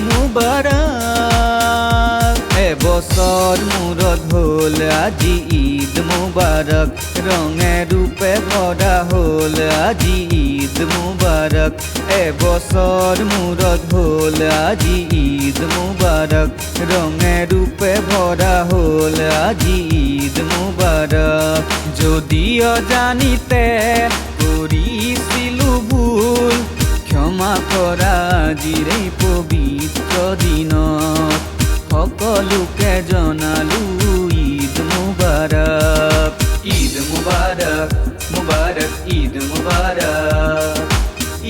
মুবারক এবছর মূৰত হ'ল আজি ঈদ মুবারক ৰঙে ৰূপে ভৰা হ'ল আজি ঈদ মুবারক এবছর মূৰত হ'ল আজি ঈদ মুবারক ৰঙে ৰূপে ভৰা হ'ল আজি ঈদ মুবারক যদিও জানিতে কৰিছিলো ভুল ক্ষমা কৰা আজিৰ এই পবিত্ৰ দিনত সকলোকে জনালো ঈদ মুবারক ঈদ মুবারক মুবারক ঈদ মুবারক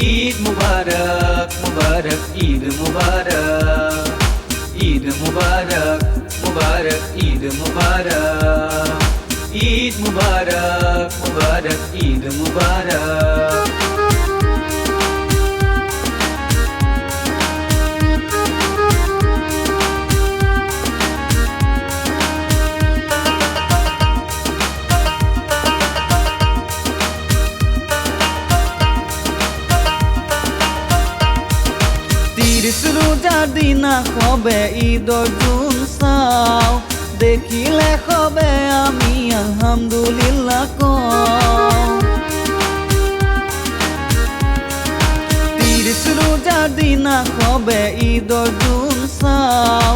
ঈদ মুবারক মুবারক ঈদ মুবারক ঈদ মুবারক মুবারক ঈদ মুবারক ঈদ মুবারক মুবারক ঈদ মুবারক রোজার দিনা হবে ঈদর জুন চাও দেখিলে হবে আমি আলহামদুলিল্লাহ কও 30 রোজার দিনা হবে ঈদর জুন চাও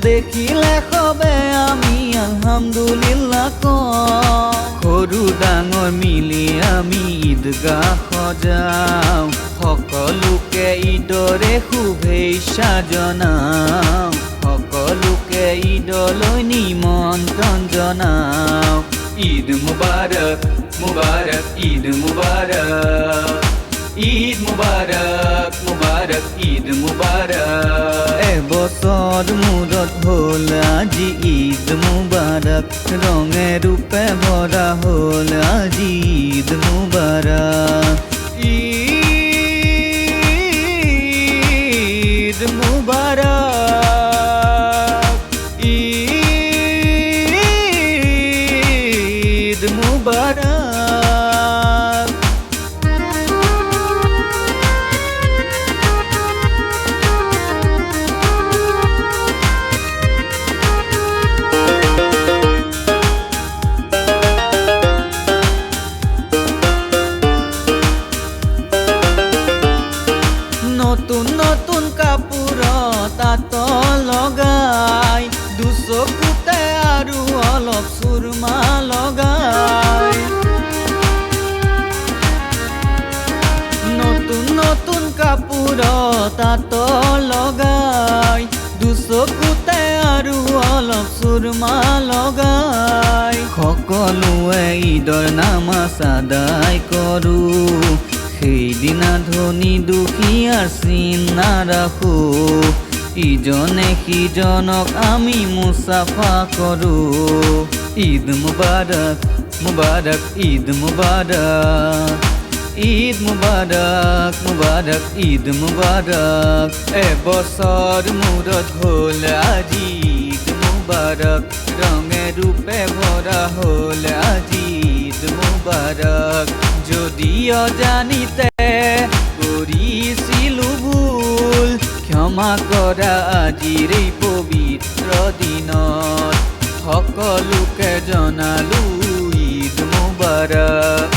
দেখিলে হবে আমি আলহামদুলিল্লাহ কও সৰু ডাঙৰ মিলি আমি ঈদগাহ সজাও সকলোকে ঈদৰে শুভেচ্ছা জনাও সকলোকে ঈদলৈ নিমন্ত্ৰণ জনাও ঈদ মুবারক মুবারক ঈদ মুবারক ঈদ মুবারক মুবারক ঈদ মুবারক এবছৰ মূৰত হ'ল আজি ঈদ মুবারক ৰঙে ৰূপে ভৰা হ'ল আজি ঈদ মুবারক ঈদ মুবারক ঈদ মুবারক নতুন নতুন কাপোৰ তাত লগাই দুচকুতে আৰু অলপ সুৰমা লগাই নতুন নতুন কাপোৰ তাত লগাই দুচকুতে আৰু অলপ সুৰমা লগাই সকলোৱে ঈদৰ নামাজ আদায় কৰোঁ সেইদিনা ধনী দুখীয়াৰ চিন নাৰাখো ইজনে সিজনক আমি মুছাফা কৰো ঈদ মুবারক মুবারক ঈদ মুবারক ঈদ মুবারক মুবারক ঈদ মুবারক এবছৰ মূৰত হ'ল আজি ঈদ মুবারক ৰঙে ৰূপে ভৰা হ'ল আজি ঈদ মুবারক যদিও জানিতে কৰিছিলো ভুল ক্ষমা কৰা আজিৰ এই পবিত্ৰ দিনত সকলোকে জনালো ঈদ মুবারক